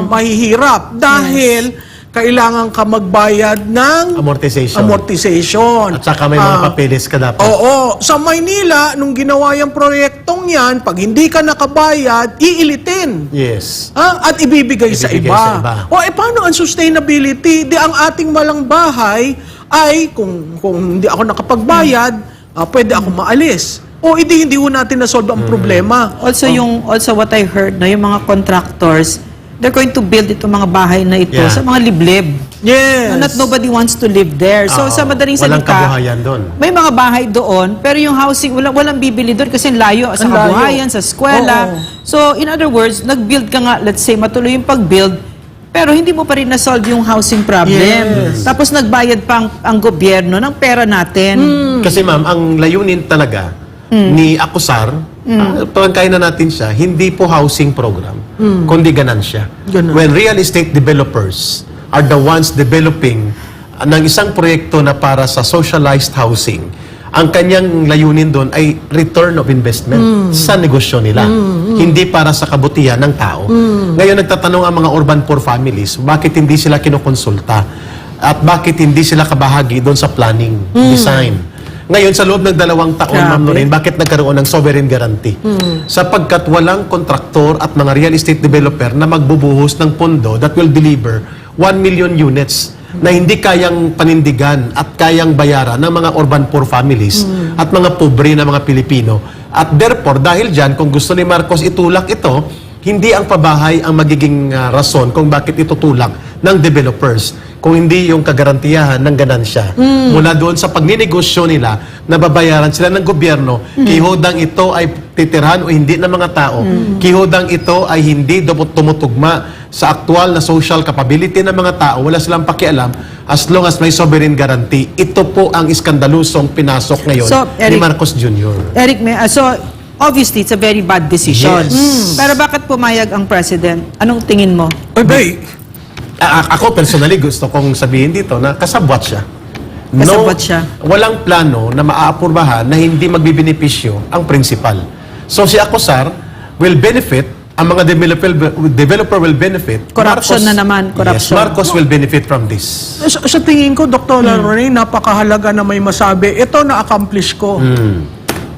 [SPEAKER 1] mahihirap. Dahil kailangan ka magbayad ng amortization.
[SPEAKER 2] At saka may mga papeles ka dapat.
[SPEAKER 1] Oo. Sa Maynila, nung ginawa yung proyektong yan, pag hindi ka nakabayad, iilitin.
[SPEAKER 2] Yes.
[SPEAKER 1] At ibibigay sa
[SPEAKER 2] Ibibigay
[SPEAKER 1] iba.
[SPEAKER 2] sa iba.
[SPEAKER 1] O, paano ang sustainability? Di ang ating malang bahay ay, kung hindi ako nakapagbayad, pwede ako maalis. O, hindi ho natin na-solve ang problema.
[SPEAKER 3] Also, also what I heard, no, yung mga contractors, they're going to build itong mga bahay na ito
[SPEAKER 2] Yeah.
[SPEAKER 3] sa mga liblib.
[SPEAKER 1] Yes.
[SPEAKER 3] Not nobody wants to live there. So, sa madaling
[SPEAKER 2] Walang
[SPEAKER 3] salita,
[SPEAKER 2] kabuhayan doon.
[SPEAKER 3] may mga bahay doon, pero yung housing, walang bibili doon kasi layo sa
[SPEAKER 1] Ang layo.
[SPEAKER 3] kabuhayan, sa eskwela.
[SPEAKER 1] Oo.
[SPEAKER 3] So, in other words, nag-build ka nga, let's say, matuloy yung pag-build, pero hindi mo pa rin na-solve yung housing problem.
[SPEAKER 1] Yes.
[SPEAKER 3] Tapos nagbayad pa ang gobyerno ng pera natin.
[SPEAKER 2] Kasi ma'am, ang layunin talaga ni Akusar, pagkain na natin siya, hindi po housing program, kundi ganansya.
[SPEAKER 1] Ganun.
[SPEAKER 2] When real estate developers are the ones developing ng isang proyekto na para sa socialized housing, ang kanyang layunin doon ay return of investment sa negosyo nila. Hindi para sa kabutihan ng tao. Ngayon nagtatanong ang mga urban poor families, bakit hindi sila kinukonsulta? At bakit hindi sila kabahagi doon sa planning, design? Ngayon, sa loob ng 2 taon, Ma'am Lorraine, bakit nagkaroon ng sovereign guarantee? Sapagkat walang kontraktor at mga real estate developer na magbubuhos ng pondo that will deliver 1 million units na hindi kayang panindigan at kayang bayaran ng mga urban poor families at mga pobre na mga Pilipino. At therefore, dahil dyan, kung gusto ni Marcos itulak ito, hindi ang pabahay ang magiging rason kung bakit itutulak ng developers, kung hindi yung kagarantiyahan ng ganansya. Mula doon sa pagninegosyo nila, nababayaran sila ng gobyerno, kihudang ito ay titirhan o hindi ng mga tao, kihudang ito ay hindi tumutugma sa aktual na social capability ng mga tao, wala silang pakialam, as long as may sovereign guarantee. Ito po ang iskandalusong pinasok ngayon
[SPEAKER 3] So,
[SPEAKER 2] ni
[SPEAKER 3] Eric-
[SPEAKER 2] Marcos Jr.
[SPEAKER 3] Eric, so obviously, it's a very bad decision.
[SPEAKER 2] Yes.
[SPEAKER 3] Pero bakit pumayag ang president? Anong tingin mo?
[SPEAKER 1] Oy, bay.
[SPEAKER 2] Ako personally gusto kong sabihin dito na kasabwat siya.
[SPEAKER 3] Kasabwat siya.
[SPEAKER 2] Walang plano na maaapurbahan na hindi magbibenepisyo ang principal. So si Acosar will benefit, ang mga developer will benefit.
[SPEAKER 3] Corruption na naman, corruption.
[SPEAKER 2] Yes, Marcos will benefit from this.
[SPEAKER 1] Sa tingin ko, Dr. Lorraine, napakahalaga na may masabi, ito na-accomplish ko.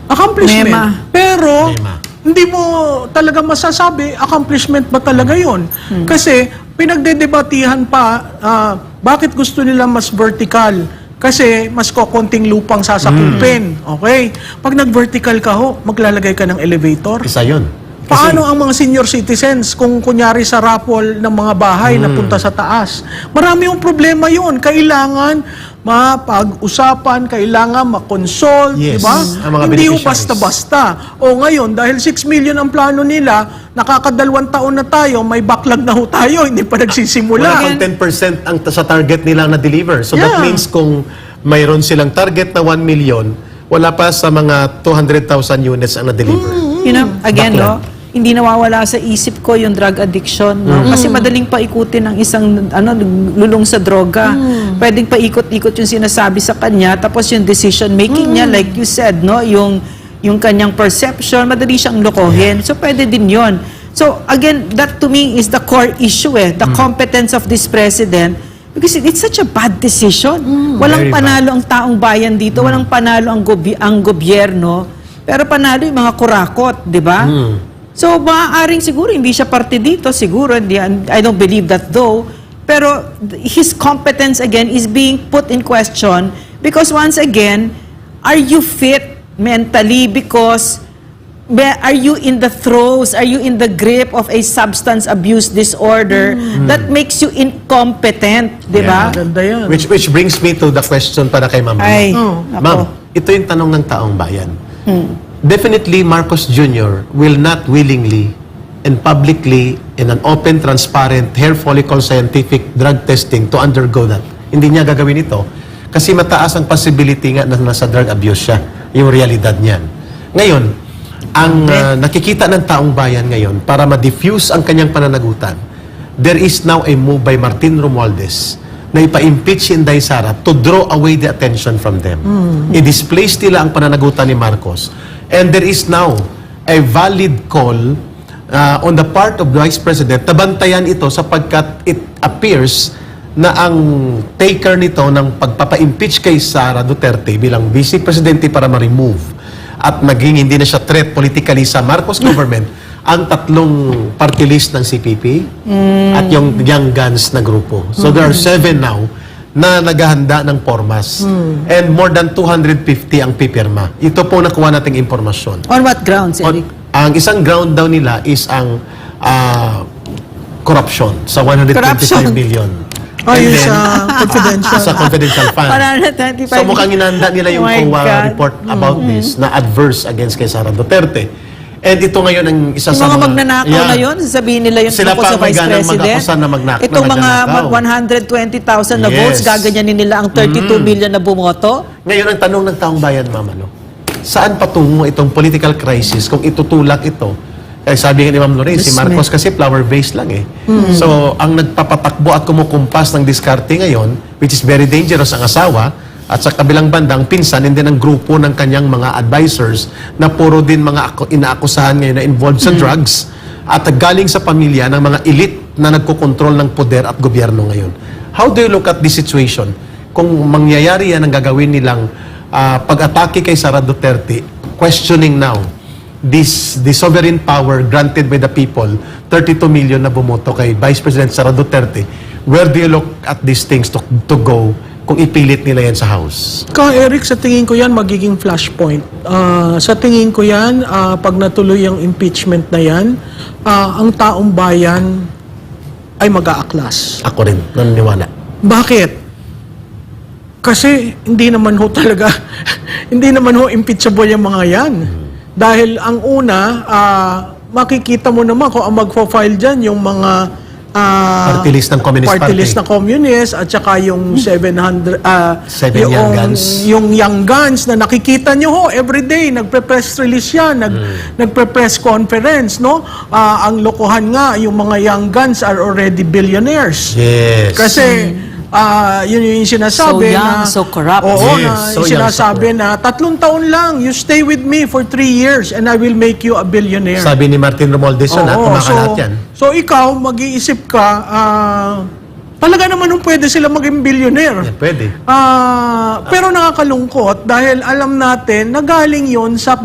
[SPEAKER 1] Accomplishment.
[SPEAKER 3] Mema.
[SPEAKER 1] Pero,
[SPEAKER 2] Mema.
[SPEAKER 1] hindi mo talaga masasabi, accomplishment ba talaga yon? Kasi, pinagdedebatihan pa, bakit gusto nila mas vertical? Kasi mas kokonting lupang sasakupin. Okay? Pag nag-vertical ka maglalagay ka ng elevator.
[SPEAKER 2] Isa yun.
[SPEAKER 1] Paano ang mga senior citizens kung kunyari sa raffle ng mga bahay na punta sa taas? Marami yung problema yun. Kailangan mapag-usapan, kailangan makonsult,
[SPEAKER 2] Yes,
[SPEAKER 1] di ba?
[SPEAKER 2] ang mga
[SPEAKER 1] Hindi yung
[SPEAKER 2] beneficiaries.
[SPEAKER 1] basta-basta. O ngayon, dahil 6 million ang plano nila, nakakadalawang taon na tayo, may backlog na tayo, hindi pa
[SPEAKER 2] Wala
[SPEAKER 1] nagsisimula.
[SPEAKER 2] pang 10% ang sa target nila na deliver. So that
[SPEAKER 1] Yeah.
[SPEAKER 2] means kung mayroon silang target na 1 million, wala pa sa mga 200,000 units ang na-deliver.
[SPEAKER 3] You know, again,
[SPEAKER 2] Backlog.
[SPEAKER 3] no, hindi nawawala sa isip ko yung drug addiction, no? Kasi madaling paikutin ng isang lulong sa droga. Pwedeng paikot-ikot yung sinasabi sa kanya, tapos yung decision making niya, like you said, no, yung kanyang perception, madali siyang lokohin. So pwede din 'yon. So again, that to me is the core issue, the competence of this president. Because it's such a bad decision. Walang
[SPEAKER 2] Very bad.
[SPEAKER 3] panalo ang taong bayan dito, walang panalo ang gobyerno, pero panalo yung mga kurakot, di ba? So, maaaring siguro hindi siya parte dito, siguro, I don't believe that though, pero his competence again is being put in question because once again, are you fit mentally because are you in the throes, are you in the grip of a substance abuse disorder that makes you incompetent, di ba?
[SPEAKER 1] Maganda yan.
[SPEAKER 2] Which brings me to the question para kay Ma'am.
[SPEAKER 3] Ay,
[SPEAKER 2] Ma'am,
[SPEAKER 3] nako.
[SPEAKER 2] ito yung tanong ng taong bayan. Definitely, Marcos Jr. will not willingly and publicly in an open, transparent, hair follicle scientific drug testing to undergo that. Hindi niya gagawin ito kasi mataas ang possibility nga na nasa drug abuse siya, yung realidad niyan. Ngayon, ang nakikita ng taong bayan ngayon para ma-diffuse ang kanyang pananagutan, there is now a move by Martin Romualdez na ipa-impeach si Inday Sara to draw away the attention from them. I-displace nila ang pananagutan ni Marcos. And there is now a valid call on the part of the Vice President na bantayan ito sapagkat it appears na ang taker nito ng pagpapa-impeach kay Sara Duterte bilang Vice Presidente para ma-remove at naging hindi na siya threat politically sa Marcos government ang tatlong party list ng CPP at yung Young Guns na grupo. So there are 7 now na naghahanda ng formas. And more than 250 ang pipirma. Ito po nakuha nating impormasyon.
[SPEAKER 3] On what grounds, Eric?
[SPEAKER 2] Ang isang ground daw nila is ang corruption sa 125
[SPEAKER 3] Corruption.
[SPEAKER 2] million.
[SPEAKER 1] Ayun sa confidential.
[SPEAKER 2] Sa confidential fund.
[SPEAKER 3] 125
[SPEAKER 2] So mukhang inanda nila yung
[SPEAKER 3] Oh my
[SPEAKER 2] COA
[SPEAKER 3] God.
[SPEAKER 2] report about this na adverse against kay Sara Duterte. And ito ngayon ang isa
[SPEAKER 3] Yung
[SPEAKER 2] sa
[SPEAKER 3] mga magnanakaw na yun, sasabihin nila yun
[SPEAKER 2] Sila
[SPEAKER 3] tungkol
[SPEAKER 2] pa
[SPEAKER 3] sa
[SPEAKER 2] ang may
[SPEAKER 3] Vice
[SPEAKER 2] ganang
[SPEAKER 3] President.
[SPEAKER 2] mag-akusa na
[SPEAKER 3] Itong mga
[SPEAKER 2] magnanakaw.
[SPEAKER 3] 120,000 na
[SPEAKER 2] Yes.
[SPEAKER 3] votes, gaganyanin nila ang 32 million na bumoto.
[SPEAKER 2] Ngayon ang tanong ng taong bayan, Ma'am, saan patungo itong political crisis kung itutulak ito? Eh, sabi nga ni Ma'am Lorraine, si Marcos kasi flower-based lang eh. So, ang nagpapatakbo at kumukumpas ng diskarte ngayon, which is very dangerous ang asawa, at sa kabilang bandang pinsan, and then ang grupo ng kanyang mga advisors na puro din mga inaakusahan ngayon na involved sa drugs at galing sa pamilya ng mga elite na nagkokontrol ng poder at gobyerno ngayon. How do you look at this situation? Kung mangyayari yan ang gagawin nilang pag-atake kay Sara Duterte, questioning now the sovereign power granted by the people, 32 million na bumoto kay Vice President Sara Duterte, where do you look at these things to go kung ipilit nila yan sa House?
[SPEAKER 1] Eric, sa tingin ko yan magiging flashpoint. Sa tingin ko yan, pag natuloy ang impeachment na yan, ang taong bayan ay mag-aaklas.
[SPEAKER 2] Ako rin, naniniwala.
[SPEAKER 1] Bakit? Kasi hindi naman ho talaga, hindi naman ho impeachable yung mga yan. Dahil ang una, makikita mo naman kung ang magpo-file dyan yung mga
[SPEAKER 2] Party list ng Communist
[SPEAKER 1] party
[SPEAKER 2] Party.
[SPEAKER 1] list ng Communist at saka yung 700
[SPEAKER 2] Seven Young Guns.
[SPEAKER 1] yung Young Guns na nakikita nyo ho everyday nagpe-press release yan, nagpe-press conference, no? Ang lokohan nga yung mga Young Guns are already billionaires.
[SPEAKER 2] Yes.
[SPEAKER 1] Kasi yun yung sinasabi
[SPEAKER 3] So young,
[SPEAKER 1] na
[SPEAKER 3] so corrupt.
[SPEAKER 1] Oo,
[SPEAKER 2] Yes,
[SPEAKER 1] na
[SPEAKER 2] so
[SPEAKER 1] yung
[SPEAKER 2] young,
[SPEAKER 1] sinasabi na 3 taon lang, you stay with me for 3 years and I will make you a billionaire.
[SPEAKER 2] Sabi ni Martin Romualdez yun,
[SPEAKER 1] Oo,
[SPEAKER 2] kumakalat yan.
[SPEAKER 1] so ikaw, mag-iisip ka, talaga naman pwede sila maging billionaire.
[SPEAKER 2] Yan, pwede.
[SPEAKER 1] Pero nakakalungkot dahil alam natin na galing yon sa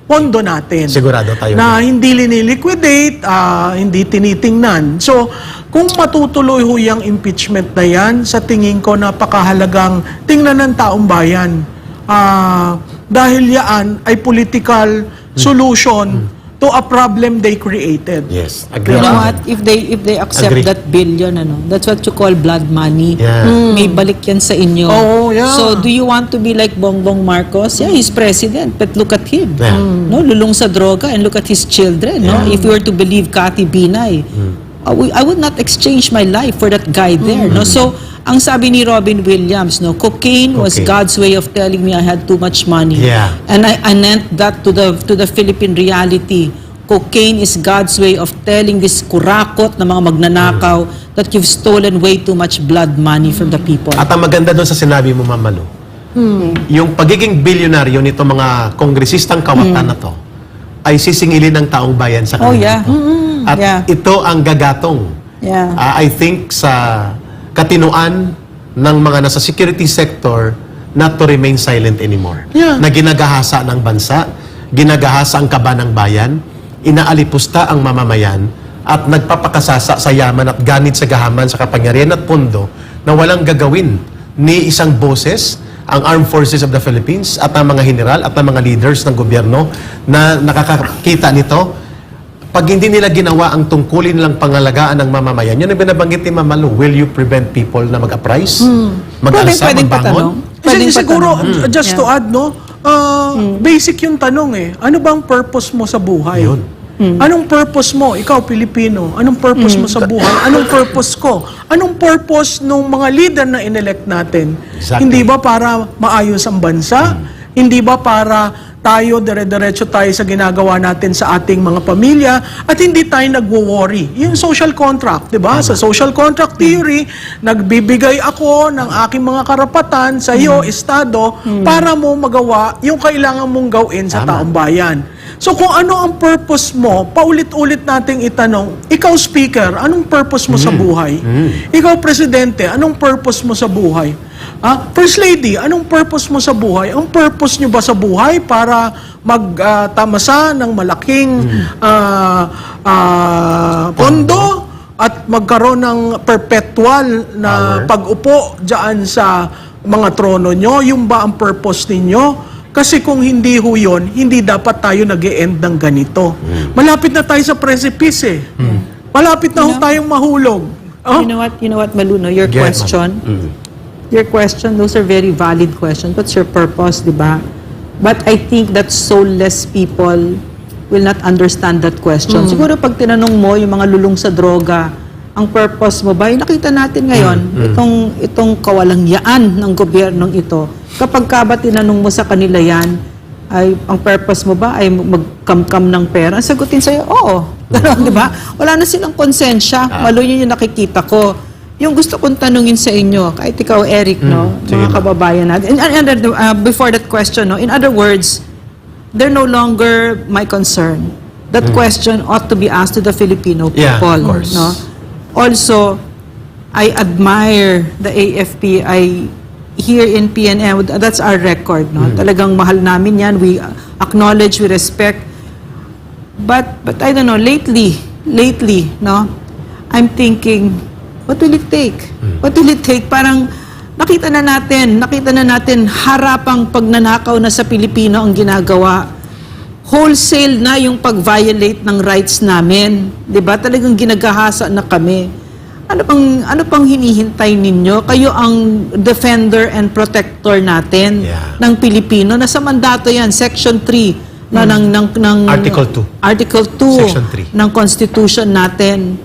[SPEAKER 1] pondo natin.
[SPEAKER 2] Sigurado tayo.
[SPEAKER 1] Na hindi liniliquidate, hindi tinitingnan. So, kung matutuloy ho yung impeachment na yan, sa tingin ko napakahalagang tingnan ng taong bayan. Dahil yan ay political solution to a problem they created.
[SPEAKER 2] Yes, agree.
[SPEAKER 3] You know
[SPEAKER 2] ako.
[SPEAKER 3] what? If they accept
[SPEAKER 2] Agree.
[SPEAKER 3] that billion, that's what you call blood money.
[SPEAKER 2] Yeah.
[SPEAKER 3] May balik yan sa inyo.
[SPEAKER 1] Oo, yeah.
[SPEAKER 3] So, do you want to be like Bongbong Marcos? Yeah, he's president, but look at him.
[SPEAKER 2] Yeah.
[SPEAKER 3] No, lulong sa droga and look at his children. No, if we were to believe Cathy Binay, I would not exchange my life for that guy there. No, so ang sabi ni Robin Williams, no, cocaine was
[SPEAKER 2] Cocaine.
[SPEAKER 3] God's way of telling me I had too much money.
[SPEAKER 2] Yeah.
[SPEAKER 3] And I meant that to the Philippine reality. Cocaine is God's way of telling this kurakot na mga magnanakaw that you've stolen way too much blood money from the people.
[SPEAKER 2] At ang maganda doon sa sinabi mo, Ma'am Malu, yung pagiging bilyonaryo nito mga kongresistang kawatan na to, ay sisingilin ng taong bayan sa
[SPEAKER 3] Oh,
[SPEAKER 2] kanila.
[SPEAKER 3] yeah.
[SPEAKER 2] to. At
[SPEAKER 3] Yeah.
[SPEAKER 2] ito ang gagatong,
[SPEAKER 3] Yeah.
[SPEAKER 2] I think, sa katinuan ng mga nasa security sector not to remain silent anymore.
[SPEAKER 1] Yeah.
[SPEAKER 2] Na ginagahasa ng bansa, ginagahasa ang kaba ng bayan, inaalipusta ang mamamayan, at nagpapakasasa sa yaman at ganit sa gahaman sa kapangyarihan at pondo na walang gagawin ni isang boses, ang Armed Forces of the Philippines at ang mga general at ang mga leaders ng gobyerno na nakakakita nito. Pag hindi nila ginawa ang tungkulin nilang pangalagaan ng mamamayan, yun ang binabanggit ni Ma'am Malu, will you prevent people na mag-uprise? Mag-alsa,
[SPEAKER 3] Pwedeng
[SPEAKER 2] magbangon?
[SPEAKER 3] patanong.
[SPEAKER 1] Siguro, just
[SPEAKER 3] Yeah.
[SPEAKER 1] to add, no, basic yung tanong eh. Ano bang purpose mo sa buhay?
[SPEAKER 2] Yun.
[SPEAKER 1] Anong purpose mo? Ikaw, Pilipino. Anong purpose mo sa buhay? Anong purpose ko? Anong purpose ng mga leader na inelect natin?
[SPEAKER 2] Exactly.
[SPEAKER 1] Hindi ba para maayos ang bansa? Hindi ba para tayo, dire-diretso tayo sa ginagawa natin sa ating mga pamilya at hindi tayo nagwo-worry? Yung social contract, di ba? Sa social contract theory, nagbibigay ako ng aking mga karapatan sa iyo, Estado, para mo magawa yung kailangan mong gawin sa taong bayan. So kung ano ang purpose mo, paulit-ulit nating itanong, ikaw speaker, anong purpose mo sa buhay? Ikaw presidente, anong purpose mo sa buhay? First Lady, anong purpose mo sa buhay? Ang purpose nyo ba sa buhay para magtamasa ng malaking pondo at magkaroon ng perpetual na pag-upo dyan sa mga trono nyo? Yung ba ang purpose ninyo? Kasi kung hindi ho yun, hindi dapat tayo nag-e-end ng ganito. Malapit na tayo sa precipice eh. Malapit na ho tayong mahulog. Oh?
[SPEAKER 3] You know what, Maluno, your
[SPEAKER 2] Yeah,
[SPEAKER 3] question, your question, those are very valid questions. What's your purpose, di ba? But I think that soulless people will not understand that question. Siguro pag tinanong mo yung mga lulong sa droga, ang purpose mo ba? Nakita natin ngayon, itong kawalangyaan ng gobyernong ito. Kapag ka ba tinanong mo sa kanila yan, ay ang purpose mo ba ay magkamkam ng pera? Sagutin sa'yo, oo. Ganun, di ba? Wala na silang konsensya. Malo yun yung nakikita ko. Yung gusto kong tanungin sa inyo, kahit ikaw, Eric, no? Mga kababayan natin. Before that question, no? In other words, they're no longer my concern. That question ought to be asked to the Filipino people.
[SPEAKER 2] Yeah, of course.
[SPEAKER 3] No? Also, I admire the AFP. Here in PNM, that's our record. No? Talagang mahal namin yan. We acknowledge, we respect. But I don't know, lately, no? I'm thinking, what will it take? What will it take? Parang nakita na natin harapang pagnanakaw na sa Pilipino ang ginagawa. Wholesale na yung pag-violate ng rights namin. 'Di ba? Talagang ginagahasa na kami. Ano pang hinihintay ninyo? Kayo ang defender and protector natin ng Pilipino. Nasa mandato 'yan, Section 3 ng
[SPEAKER 2] Article 2.
[SPEAKER 3] Article 2
[SPEAKER 2] Section 3.
[SPEAKER 3] ng Constitution natin.